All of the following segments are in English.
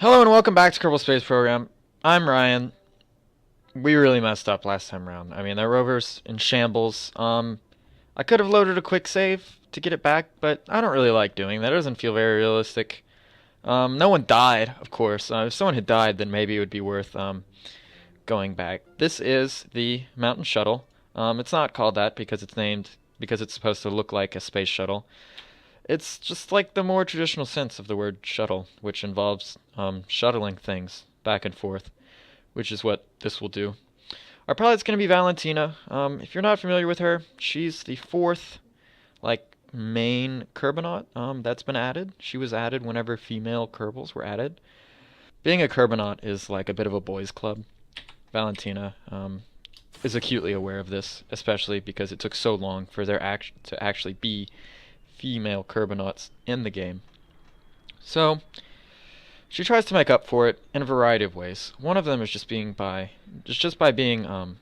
Hello and welcome back to Kerbal Space Program. I'm Ryan. We really messed up last time around. I mean, that rover's in shambles. I could have loaded a quick save to get it back, but I don't really like doing that. It doesn't feel very realistic. No one died, of course. If someone had died, then maybe it would be worth going back. This is the Mountain Shuttle. It's not called that because it's supposed to look like a space shuttle. It's just like the more traditional sense of the word shuttle, which involves shuttling things back and forth, which is what this will do. Our pilot's going to be Valentina. If you're not familiar with her, she's the fourth, main Kerbinaut that's been added. She was added whenever female Kerbals were added. Being a Kerbinaut is like a bit of a boys' club. Valentina is acutely aware of this, especially because it took so long for there to actually be female Kerbinauts in the game. So she tries to make up for it in a variety of ways. One of them is just by being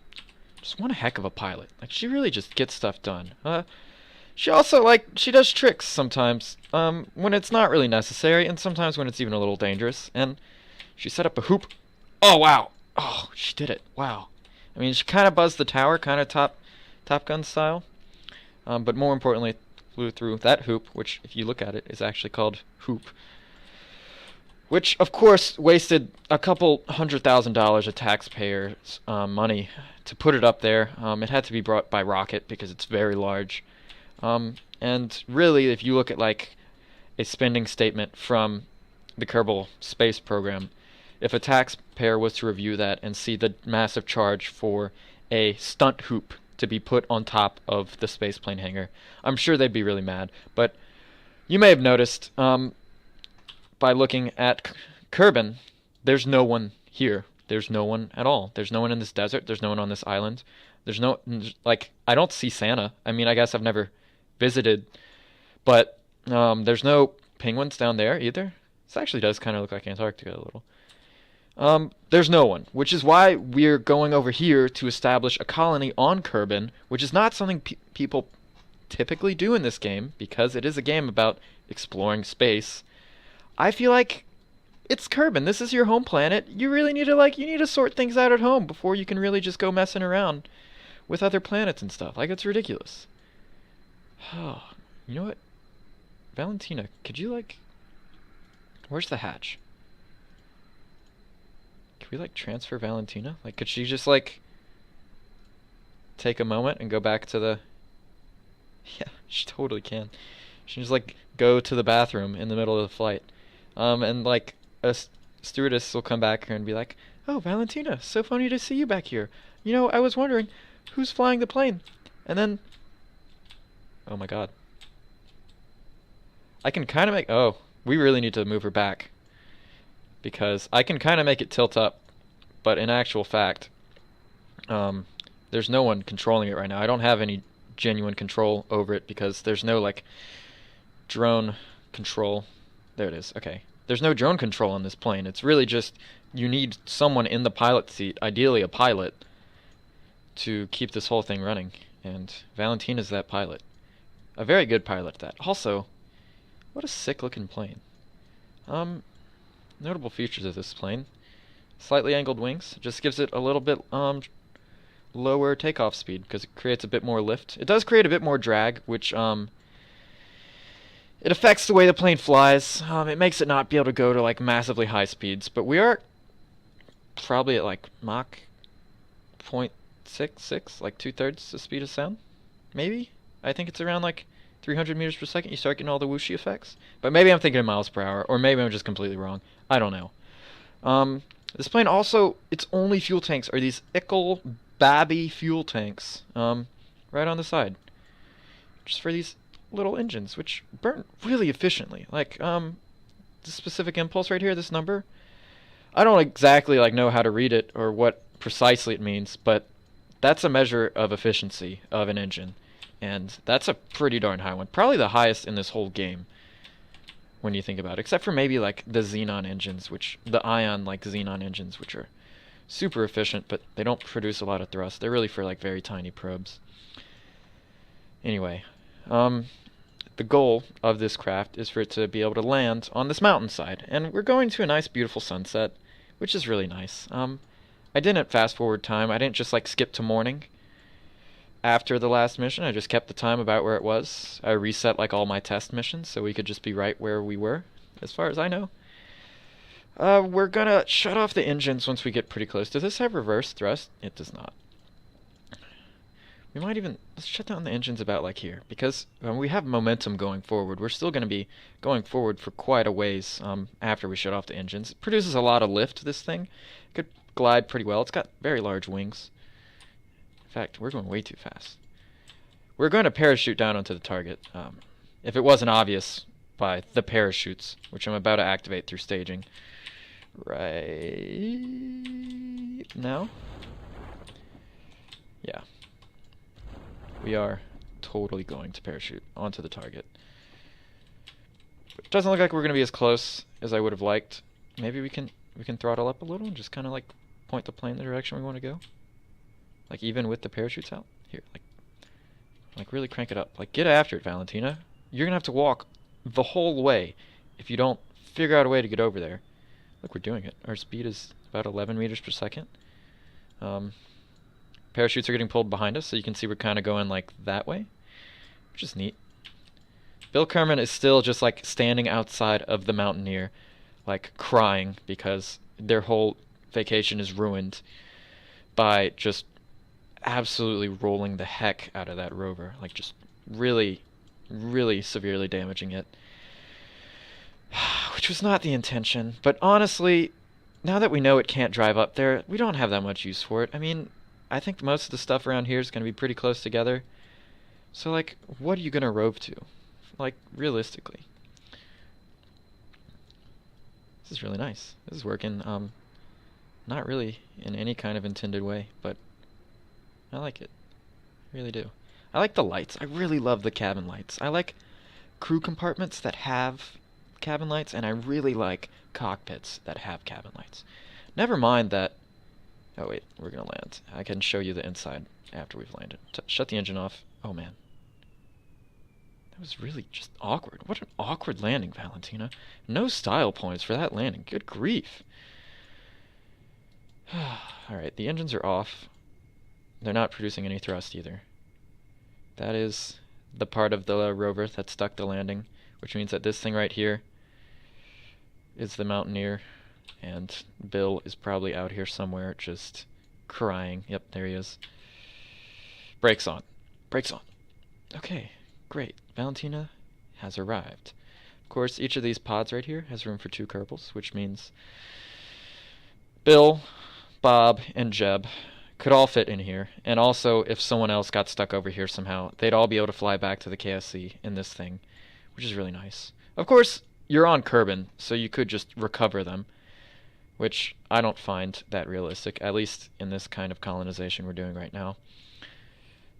just one heck of a pilot. Like, she really just gets stuff done. She also, she does tricks sometimes when it's not really necessary, and sometimes when it's even a little dangerous. And she set up a hoop. Oh wow! Oh, she did it! Wow. I mean, she kind of buzzed the tower, kind of Top Gun style. But more importantly, flew through that hoop, which, if you look at it, is actually called hoop. Which, of course, wasted a couple $100,000 of taxpayers' money to put it up there. It had to be brought by rocket because it's very large. And really, if you look at a spending statement from the Kerbal Space Program, if a taxpayer was to review that and see the massive charge for a stunt hoop to be put on top of the spaceplane hangar, I'm sure they'd be really mad. But you may have noticed by looking at Kerbin, there's no one here. There's no one at all. There's no one in this desert. There's no one on this island. There's no, I don't see Santa. I mean, I guess I've never visited, but there's no penguins down there either. This actually does kind of look like Antarctica a little. There's no one, which is why we're going over here to establish a colony on Kerbin, which is not something people typically do in this game, because it is a game about exploring space. I feel like it's Kerbin. This is your home planet. You really need to, you need to sort things out at home before you can really just go messing around with other planets and stuff. Like, it's ridiculous. Oh, you know what? Valentina, could you, where's the hatch? Can we transfer Valentina? Could she just take a moment and go back to the... Yeah, she totally can. She can just go to the bathroom in the middle of the flight. And a stewardess will come back here and be like, "Oh, Valentina, so funny to see you back here. You know, I was wondering who's flying the plane." And then, oh my god. I can kind of make... Oh, we really need to move her back, because I can kind of make it tilt up, but in actual fact, there's no one controlling it right now. I don't have any genuine control over it because there's no drone control. There it is. Okay. There's no drone control on this plane. It's really just you need someone in the pilot seat, ideally a pilot, to keep this whole thing running. And Valentina's that pilot. A very good pilot at that. Also, what a sick looking plane. Notable features of this plane: slightly angled wings. Just gives it a little bit lower takeoff speed because it creates a bit more lift. It does create a bit more drag, which it affects the way the plane flies. It makes it not be able to go to massively high speeds, but we are probably at Mach 0.66, 2/3 the speed of sound. Maybe? I think it's around 300 meters per second. You start getting all the whooshy effects. But maybe I'm thinking in miles per hour, or maybe I'm just completely wrong. I don't know. This plane also, its only fuel tanks are these Ickle Babby fuel tanks, right on the side, just for these little engines, which burn really efficiently. This specific impulse right here, this number, I don't exactly know how to read it or what precisely it means, but that's a measure of efficiency of an engine, and that's a pretty darn high one. Probably the highest in this whole game when you think about it, except for maybe the Xenon engines, the ion Xenon engines, which are super efficient, but they don't produce a lot of thrust. They're really for very tiny probes. Anyway, the goal of this craft is for it to be able to land on this mountainside. And we're going to a nice, beautiful sunset, which is really nice. I didn't fast forward time. I didn't just like skip to morning after the last mission. I just kept the time about where it was. I reset like all my test missions so we could just be right where we were, as far as I know. We're gonna shut off the engines once we get pretty close. Does this have reverse thrust? It does not. We might even, let's shut down the engines about like here, because when we have momentum going forward, we're still going to be going forward for quite a ways after we shut off the engines. It produces a lot of lift, this thing. It could glide pretty well. It's got very large wings. In fact, we're going way too fast. We're going to parachute down onto the target. If it wasn't obvious by the parachutes, which I'm about to activate through staging right now. Yeah. We are totally going to parachute onto the target. It doesn't look like we're going to be as close as I would have liked. Maybe we can throttle up a little and just kind of like point the plane the direction we want to go. Like even with the parachutes out. Here, like really crank it up. Like get after it, Valentina. You're going to have to walk the whole way if you don't figure out a way to get over there. Look, we're doing it. Our speed is about 11 meters per second. Parachutes are getting pulled behind us, so you can see we're kind of going like that way, which is neat. Bill Kerbin is still just like standing outside of the Mountaineer, like crying because their whole vacation is ruined by just absolutely rolling the heck out of that rover, like just really, really severely damaging it. Which was not the intention, but honestly, now that we know it can't drive up there, we don't have that much use for it. I mean, I think most of the stuff around here is going to be pretty close together. So, like, what are you going to rove to? Like, realistically. This is really nice. This is working, not really in any kind of intended way, but I like it. I really do. I like the lights. I really love the cabin lights. I like crew compartments that have cabin lights, and I really like cockpits that have cabin lights. Never mind that. Oh wait, we're gonna land. I can show you the inside after we've landed. Shut the engine off. Oh man. That was really just awkward. What an awkward landing, Valentina. No style points for that landing. Good grief. Alright, the engines are off. They're not producing any thrust either. That is the part of the rover that stuck the landing, which means that this thing right here is the Mountaineer. And Bill is probably out here somewhere just crying. Yep, there he is. Brakes on. Brakes on. Okay, great. Valentina has arrived. Of course, each of these pods right here has room for 2 Kerbals, which means Bill, Bob, and Jeb could all fit in here. And also, if someone else got stuck over here somehow, they'd all be able to fly back to the KSC in this thing, which is really nice. Of course, you're on Kerbin, so you could just recover them, which I don't find that realistic, at least in this kind of colonization we're doing right now.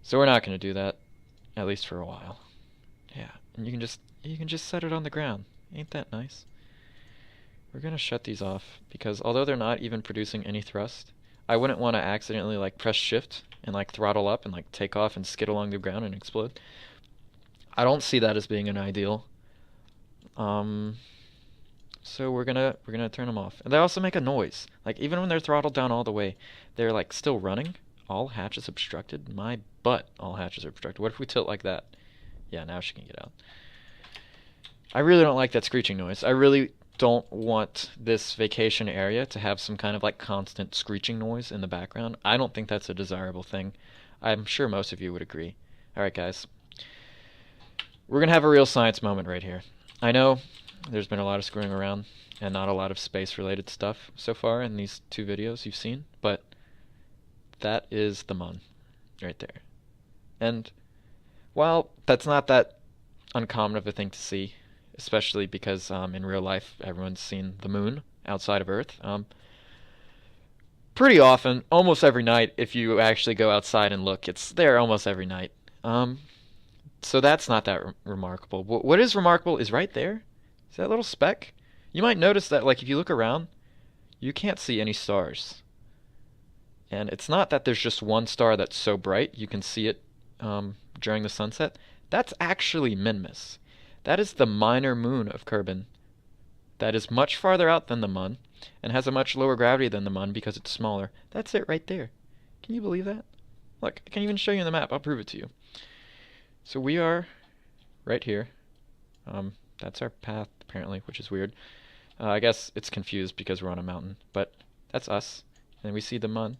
So we're not going to do that, at least for a while. Yeah, and you can just set it on the ground. Ain't that nice? We're going to shut these off, because although they're not even producing any thrust, I wouldn't want to accidentally like press shift and like throttle up and like take off and skid along the ground and explode. I don't see that as being an ideal. So we're gonna turn them off. And they also make a noise. Like even when they're throttled down all the way, they're like still running. All hatches obstructed. My butt, all hatches are obstructed. What if we tilt like that? Yeah, now she can get out. I really don't like that screeching noise. I really don't want this vacation area to have some kind of like constant screeching noise in the background. I don't think that's a desirable thing. I'm sure most of you would agree. Alright guys. We're gonna have a real science moment right here. I know there's been a lot of screwing around and not a lot of space-related stuff so far in these 2 videos you've seen, but that is the mun right there. And while that's not that uncommon of a thing to see, especially because in real life everyone's seen the moon outside of Earth, pretty often, almost every night, if you actually go outside and look, it's there almost every night. So that's not that remarkable. What is remarkable is right there. See that little speck? You might notice that, like, if you look around, you can't see any stars. And it's not that there's just one star that's so bright you can see it during the sunset. That's actually Minmus. That is the minor moon of Kerbin. That is much farther out than the Mun, and has a much lower gravity than the Mun because it's smaller. That's it right there. Can you believe that? Look, I can even show you on the map. I'll prove it to you. So we are right here. That's our path, apparently, which is weird. I guess it's confused because we're on a mountain, but that's us. And we see the Mun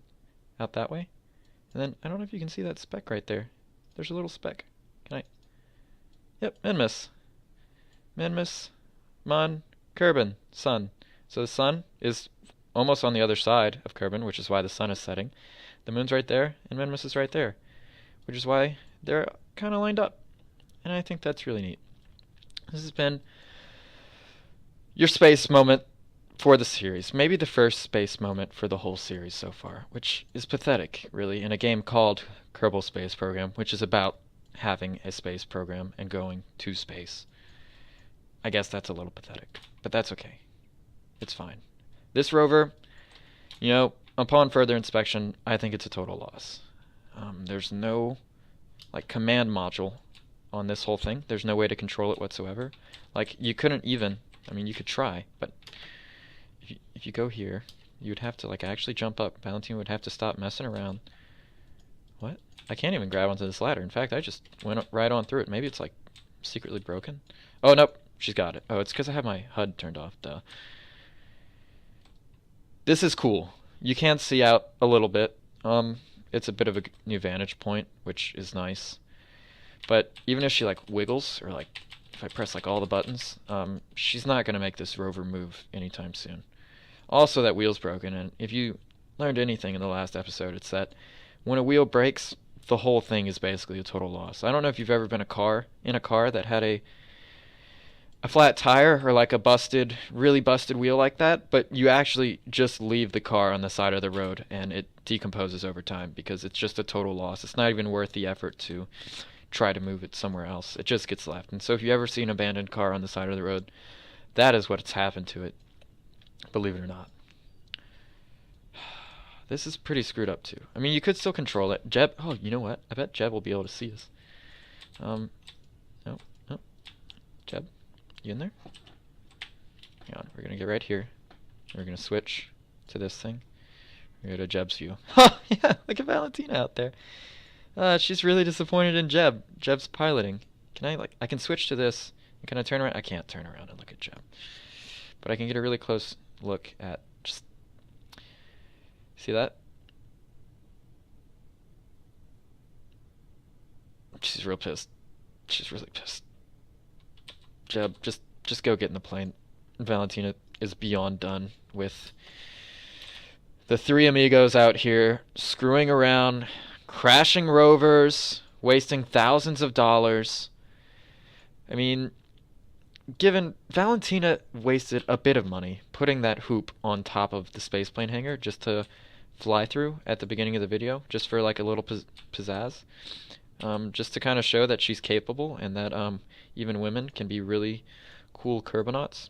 out that way. And then, I don't know if you can see that speck right there. There's a little speck. Can I? Yep, Minmus. Minmus, Mun, Kerbin, sun. So the sun is almost on the other side of Kerbin, which is why the sun is setting. The moon's right there, and Minmus is right there, which is why they're kind of lined up. And I think that's really neat. This has been your space moment for the series. Maybe the first space moment for the whole series so far, which is pathetic, really, in a game called Kerbal Space Program, which is about having a space program and going to space. I guess that's a little pathetic, but that's okay. It's fine. This rover, you know, upon further inspection, I think it's a total loss. There's no, like, command module on this whole thing. There's no way to control it whatsoever. Like, you couldn't even, I mean, you could try, but if you go here, you would have to, like, actually jump up. Valentina would have to stop messing around. What? I can't even grab onto this ladder. In fact, I just went right on through it. Maybe it's, like, secretly broken. Oh, nope. She's got it. Oh, it's because I have my HUD turned off. Duh. This is cool. You can see out a little bit. It's a bit of a new vantage point, which is nice. But even if she, like, wiggles, or, like, if I press, like, all the buttons, she's not going to make this rover move anytime soon. Also, that wheel's broken, and if you learned anything in the last episode, it's that when a wheel breaks, the whole thing is basically a total loss. I don't know if you've ever been in a car that had a flat tire or like a really busted wheel like that, but you actually just leave the car on the side of the road and it decomposes over time because it's just a total loss. It's not even worth the effort to try to move it somewhere else. It just gets left. And so if you ever see an abandoned car on the side of the road, that is what's happened to it. Believe it or not. This is pretty screwed up too. I mean, you could still control it. Jeb, oh, you know what? I bet Jeb will be able to see us. No. Jeb, you in there? Hang on, we're gonna get right here. We're gonna switch to this thing. We're gonna go to Jeb's view. Oh, yeah, look at Valentina out there. She's really disappointed in Jeb. Jeb's piloting. Can I, like, I can switch to this. Can I turn around? I can't turn around and look at Jeb. But I can get a really close look at just... See that? She's real pissed. She's really pissed. Jeb, just go get in the plane. Valentina is beyond done with the three amigos out here screwing around, crashing rovers, wasting thousands of dollars. I mean, given Valentina wasted a bit of money putting that hoop on top of the spaceplane hangar just to fly through at the beginning of the video, just for like a little pizzazz, just to kind of show that she's capable and that even women can be really cool Kerbinauts,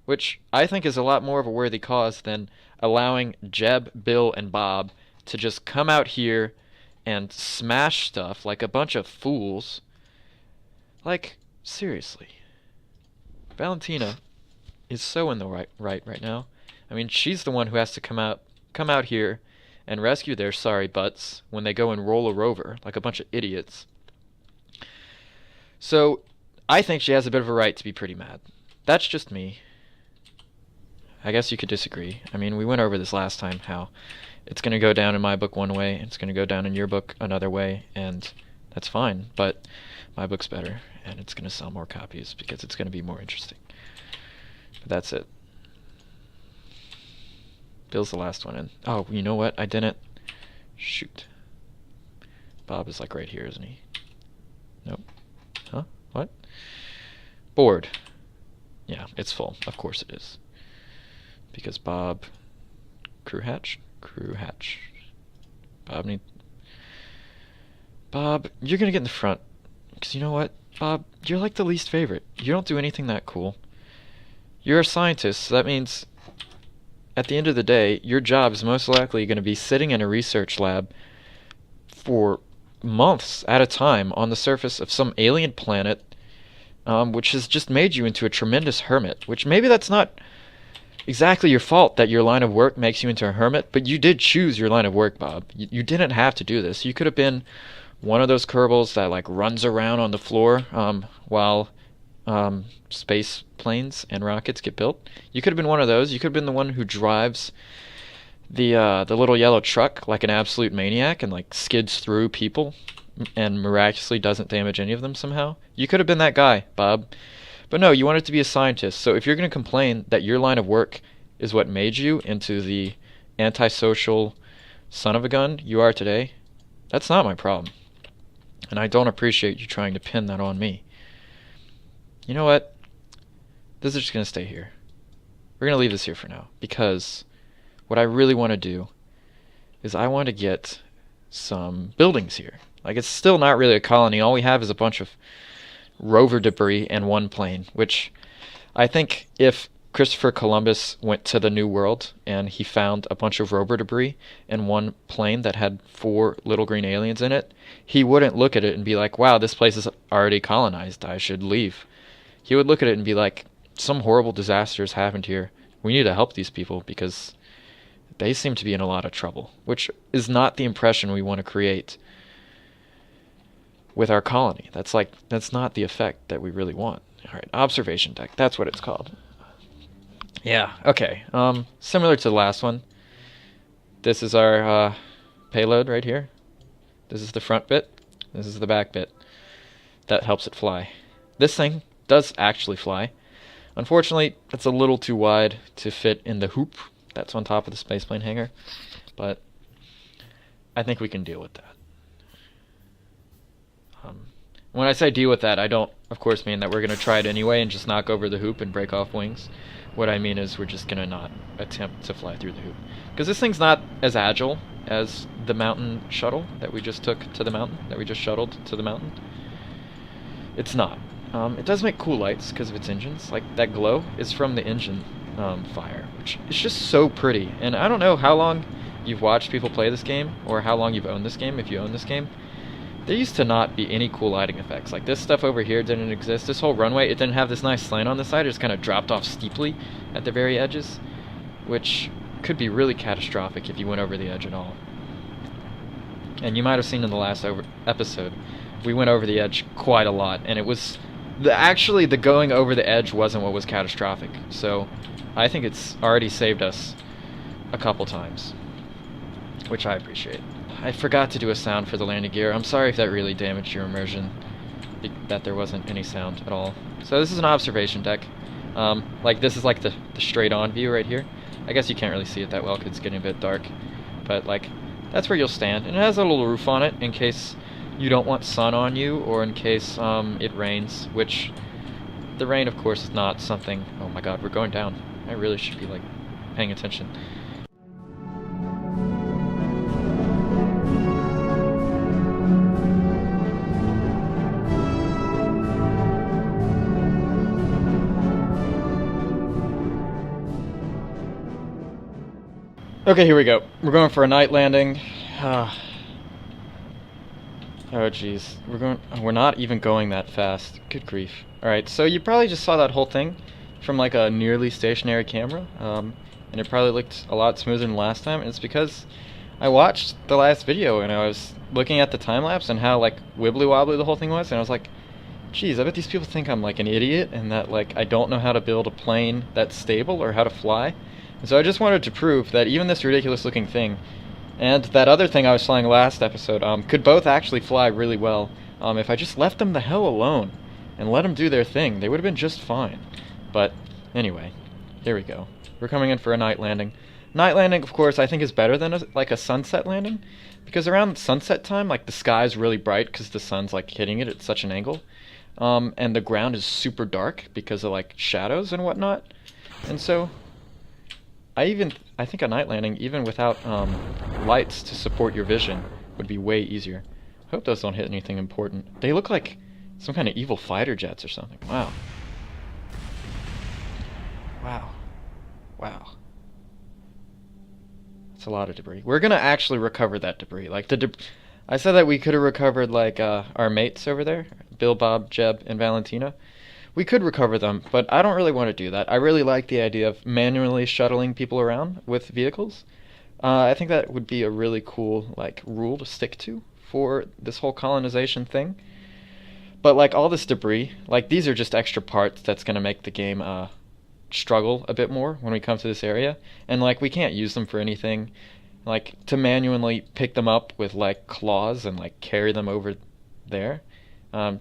which I think is a lot more of a worthy cause than allowing Jeb, Bill, and Bob to just come out here and smash stuff like a bunch of fools. Like, seriously. Valentina is so in the right now. I mean, she's the one who has to come out here and rescue their sorry butts when they go and roll a rover like a bunch of idiots. So, I think she has a bit of a right to be pretty mad. That's just me. I guess you could disagree. I mean, we went over this last time, how it's going to go down in my book one way, and it's going to go down in your book another way, and that's fine, but my book's better, and it's going to sell more copies because it's going to be more interesting. But that's it. Bill's the last one in. Oh, you know what? I didn't. Shoot. Bob is like right here, isn't he? Nope. Huh? What? Board. Yeah, it's full. Of course it is. Because Bob... Crew hatch? Crew hatch. Bob, you're gonna get in the front. Because you know what? Bob, you're like the least favorite. You don't do anything that cool. You're a scientist, so that means... At the end of the day, your job is most likely going to be sitting in a research lab for months at a time on the surface of some alien planet, which has just made you into a tremendous hermit, which maybe that's not exactly your fault that your line of work makes you into a hermit, but you did choose your line of work, Bob. You didn't have to do this. You could have been one of those Kerbals that like runs around on the floor while space planes and rockets get built. You could have been one of those. You could have been the one who drives the little yellow truck like an absolute maniac and like skids through people and miraculously doesn't damage any of them somehow. You could have been that guy, Bob. But no, you wanted to be a scientist. So if you're going to complain that your line of work is what made you into the antisocial son of a gun you are today, that's not my problem. And I don't appreciate you trying to pin that on me. You know what? This is just going to stay here. We're going to leave this here for now. Because what I really want to do is I want to get some buildings here. Like, it's still not really a colony. All we have is a bunch of rover debris and one plane, which I think if Christopher Columbus went to the New World and he found a bunch of rover debris and one plane that had 4 little green aliens in it, he wouldn't look at it and be like, wow, this place is already colonized, I should leave. He would look at it and be like, some horrible disaster has happened here. We need to help these people because they seem to be in a lot of trouble, which is not the impression we want to create with our colony. That's not the effect that we really want. All right, observation deck. That's what it's called. Yeah. Okay. Similar to the last one. This is our payload right here. This is the front bit. This is the back bit. That helps it fly. This thing does actually fly. Unfortunately, it's a little too wide to fit in the hoop that's on top of the spaceplane hangar, but I think we can deal with that. When I say deal with that, I don't, of course, mean that we're going to try it anyway and just knock over the hoop and break off wings. What I mean is we're just going to not attempt to fly through the hoop. Because this thing's not as agile as the mountain shuttle that we just took to the mountain, that we just shuttled to the mountain. It's not. It does make cool lights because of its engines. Like, that glow is from the engine fire, which is just so pretty. And I don't know how long you've watched people play this game, or how long you've owned this game, if you own this game. There used to not be any cool lighting effects. Like, this stuff over here didn't exist. This whole runway, it didn't have this nice slant on the side. It just kind of dropped off steeply at the very edges, which could be really catastrophic if you went over the edge at all. And you might have seen in the last episode, we went over the edge quite a lot, and it was... Actually, the going over the edge wasn't what was catastrophic, so I think it's already saved us a couple times, which I appreciate. I forgot to do a sound for the landing gear. I'm sorry if that really damaged your immersion, that there wasn't any sound at all. So this is an observation deck. Like, this is like the straight-on view right here. I guess you can't really see it that well because it's getting a bit dark, but like, that's where you'll stand. And it has a little roof on it in case you don't want sun on you, or in case it rains, which the rain, of course, is not something... Oh my god, we're going down. I really should be, like, paying attention. Okay, here we go. We're going for a night landing. Oh, jeez. We're not even going that fast. Good grief. Alright, so you probably just saw that whole thing from like a nearly stationary camera, and it probably looked a lot smoother than last time, and it's because I watched the last video and I was looking at the time-lapse and how like wibbly-wobbly the whole thing was, and I was like, geez, I bet these people think I'm like an idiot and that like I don't know how to build a plane that's stable or how to fly. And so I just wanted to prove that even this ridiculous-looking thing and that other thing I was flying last episode could both actually fly really well. If I just left them the hell alone and let them do their thing, they would have been just fine. But anyway, here we go. We're coming in for a night landing. Night landing, of course, I think is better than a sunset landing, because around sunset time, like, the sky's really bright because the sun's like hitting it at such an angle, and the ground is super dark because of like shadows and whatnot. And so I think a night landing, even without lights to support your vision, would be way easier. I hope those don't hit anything important. They look like some kind of evil fighter jets or something. Wow. Wow. Wow. That's a lot of debris. We're gonna actually recover that debris. Like, I said that we could have recovered, like, our mates over there, Bill, Bob, Jeb, and Valentina. We could recover them, but I don't really want to do that. I really like the idea of manually shuttling people around with vehicles. I think that would be a really cool like rule to stick to for this whole colonization thing. But like all this debris, like these are just extra parts that's gonna make the game struggle a bit more when we come to this area, and like we can't use them for anything. Like to manually pick them up with like claws and like carry them over there,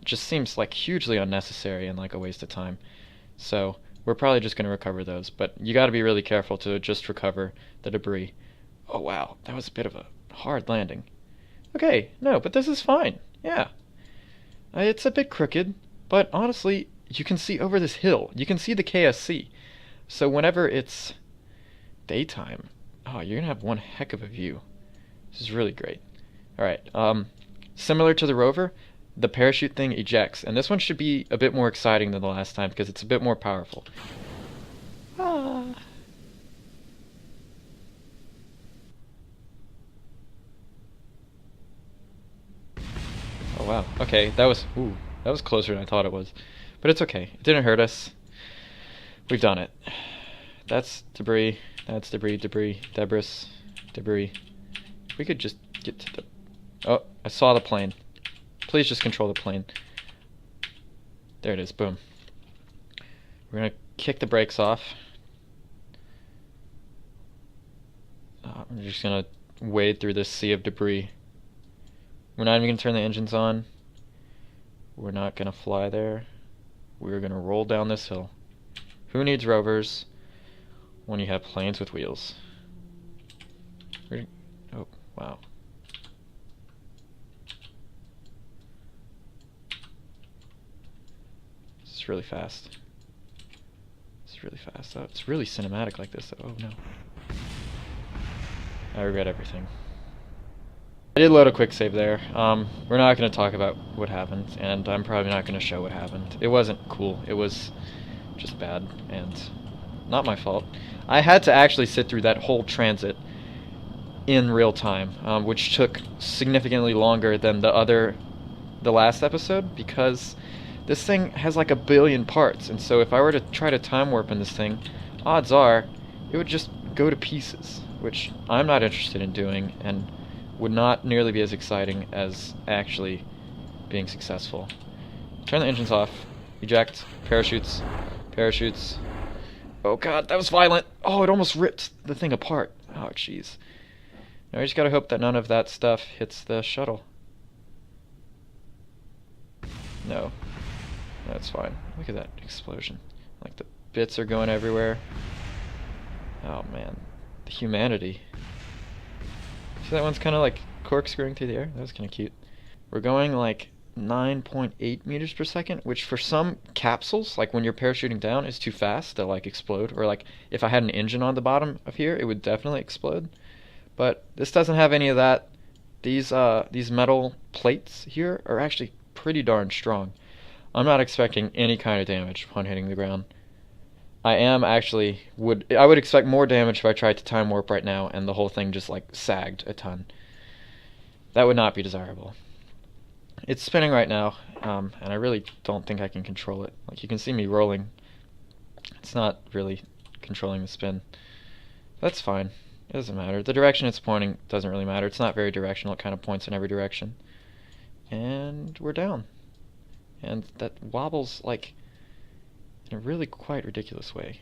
just seems like hugely unnecessary and like a waste of time. So we're probably just gonna recover those, but you got to be really careful to just recover the debris. Oh wow, that was a bit of a hard landing. Okay, no, but this is fine. Yeah, it's a bit crooked, but honestly, you can see over this hill. You can see the KSC. So whenever it's daytime, oh, you're gonna have one heck of a view. This is really great. All right, similar to the rover, the parachute thing ejects, and this one should be a bit more exciting than the last time because it's a bit more powerful. Ah. Oh wow. Okay, that was closer than I thought it was. But it's okay. It didn't hurt us. We've done it. That's debris. That's debris, debris. We could just get to the... Oh, I saw the plane. Please just control the plane. There it is. Boom. We're gonna kick the brakes off. We're just gonna wade through this sea of debris. We're not even gonna turn the engines on. We're not gonna fly there. We're gonna roll down this hill. Who needs rovers when you have planes with wheels? Oh, wow. This is really fast. This is really fast. Oh, it's really cinematic like this. Oh no. I regret everything. I did load a quick save there. We're not going to talk about what happened, and I'm probably not going to show what happened. It wasn't cool. It was just bad, and not my fault. I had to actually sit through that whole transit in real time, which took significantly longer than the last episode, because this thing has like a billion parts, and so if I were to try to time warp in this thing, odds are it would just go to pieces, which I'm not interested in doing, and would not nearly be as exciting as actually being successful. Turn the engines off. Eject. Parachutes. Parachutes. Oh god, that was violent! Oh, it almost ripped the thing apart. Oh, jeez. Now we just gotta hope that none of that stuff hits the shuttle. No. That's fine. Look at that explosion. Like, the bits are going everywhere. Oh, man. The humanity. See, that one's kind of like corkscrewing through the air? That was kind of cute. We're going like 9.8 meters per second, which for some capsules, like when you're parachuting down, is too fast to like explode. Or like if I had an engine on the bottom of here, it would definitely explode. But this doesn't have any of that. These metal plates here are actually pretty darn strong. I'm not expecting any kind of damage upon hitting the ground. I would expect more damage if I tried to time warp right now and the whole thing just like sagged a ton. That would not be desirable. It's spinning right now, and I really don't think I can control it. Like, you can see me rolling. It's not really controlling the spin. That's fine. It doesn't matter. The direction it's pointing doesn't really matter. It's not very directional. It kind of points in every direction. And we're down. And that wobbles like in a really quite ridiculous way.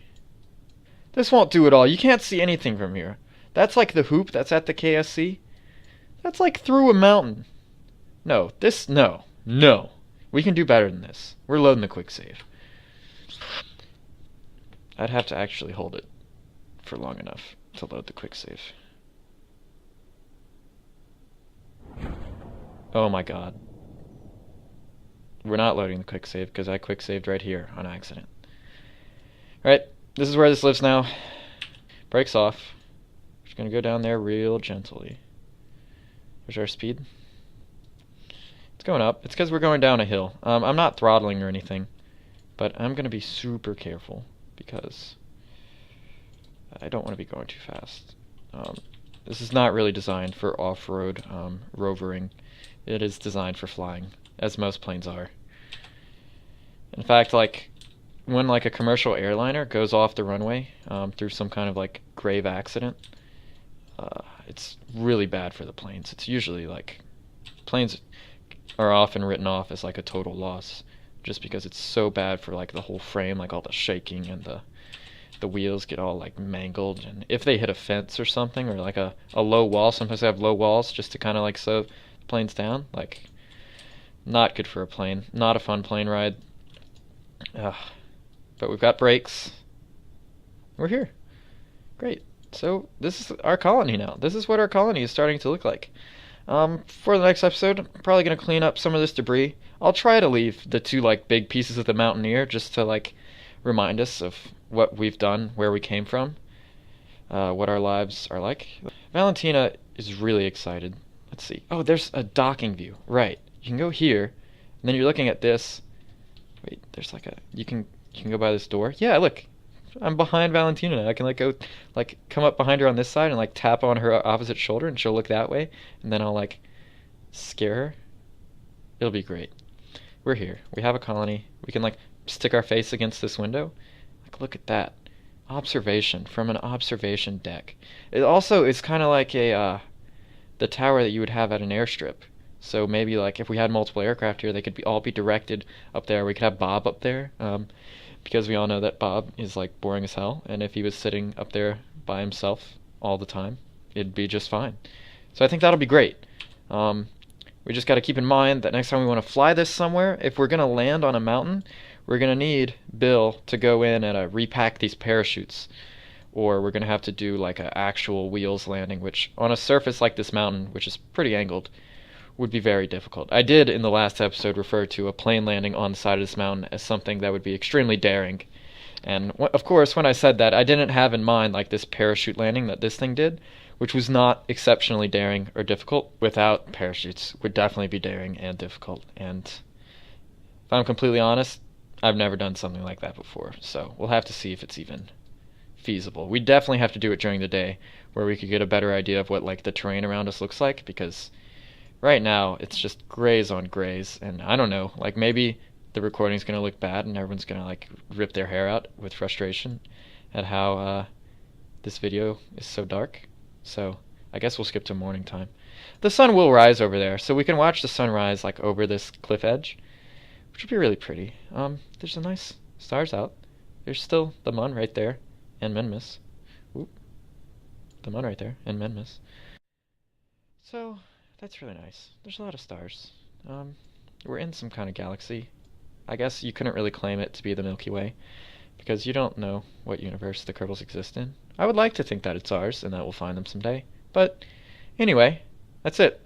This won't do it all. You can't see anything from here. That's like the hoop that's at the KSC. That's like through a mountain. No. No. We can do better than this. We're loading the quick save. I'd have to actually hold it for long enough to load the quick save. Oh my god. We're not loading the quick save because I quick saved right here on accident. Alright, this is where this lives now. Brakes off. Just gonna go down there real gently. There's our speed. It's going up. It's because we're going down a hill. I'm not throttling or anything, but I'm gonna be super careful because I don't want to be going too fast. This is not really designed for off-road rovering. It is designed for flying, as most planes are. In fact, like, when like a commercial airliner goes off the runway through some kind of like grave accident, it's really bad for the planes. It's usually like planes are often written off as like a total loss, just because it's so bad for like the whole frame, like all the shaking and the wheels get all like mangled, and if they hit a fence or something or like a low wall, sometimes they have low walls just to kind of like slow the planes down. Like, not good for a plane. Not a fun plane ride. Ugh. But we've got brakes. We're here. Great. So this is our colony now. This is what our colony is starting to look like. For the next episode, I'm probably gonna clean up some of this debris. I'll try to leave the two like big pieces of the Mountaineer just to like remind us of what we've done, where we came from, what our lives are like. Valentina is really excited. Let's see. Oh, there's a docking view. Right. You can go here, and then you're looking at this. Wait, there's like a you can go by this door. Yeah, look. I'm behind Valentina now. I can like go like come up behind her on this side and like tap on her opposite shoulder and she'll look that way, and then I'll like scare her. It'll be great. We're here. We have a colony. We can like stick our face against this window. Like, look at that. Observation from an observation deck. It also is kind of like a the tower that you would have at an airstrip. So maybe like if we had multiple aircraft here, they could all be directed up there. We could have Bob up there, because we all know that Bob is like boring as hell, and if he was sitting up there by himself all the time, it'd be just fine. So I think that'll be great. We just got to keep in mind that next time we want to fly this somewhere, if we're going to land on a mountain, we're going to need Bill to go in and repack these parachutes. Or we're going to have to do like an actual wheels landing, which on a surface like this mountain, which is pretty angled, would be very difficult. I did in the last episode refer to a plane landing on the side of this mountain as something that would be extremely daring. And of course, when I said that, I didn't have in mind like this parachute landing that this thing did, which was not exceptionally daring or difficult. Without parachutes, would definitely be daring and difficult. And if I'm completely honest, I've never done something like that before. So we'll have to see if it's even feasible. We definitely have to do it during the day, where we could get a better idea of what like the terrain around us looks like, because right now it's just grays on grays, and I don't know, like maybe the recording's gonna look bad and everyone's gonna like rip their hair out with frustration at how this video is so dark. So I guess we'll skip to morning time. The sun will rise over there, so we can watch the sunrise like over this cliff edge, which would be really pretty. There's a nice stars out. There's still the moon right there, and Menmis. Oop. The moon right there, and Menmis. So that's really nice. There's a lot of stars. We're in some kind of galaxy. I guess you couldn't really claim it to be the Milky Way, because you don't know what universe the Kerbals exist in. I would like to think that it's ours, and that we'll find them someday. But anyway, that's it.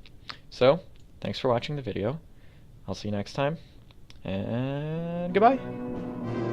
So, thanks for watching the video. I'll see you next time, and goodbye!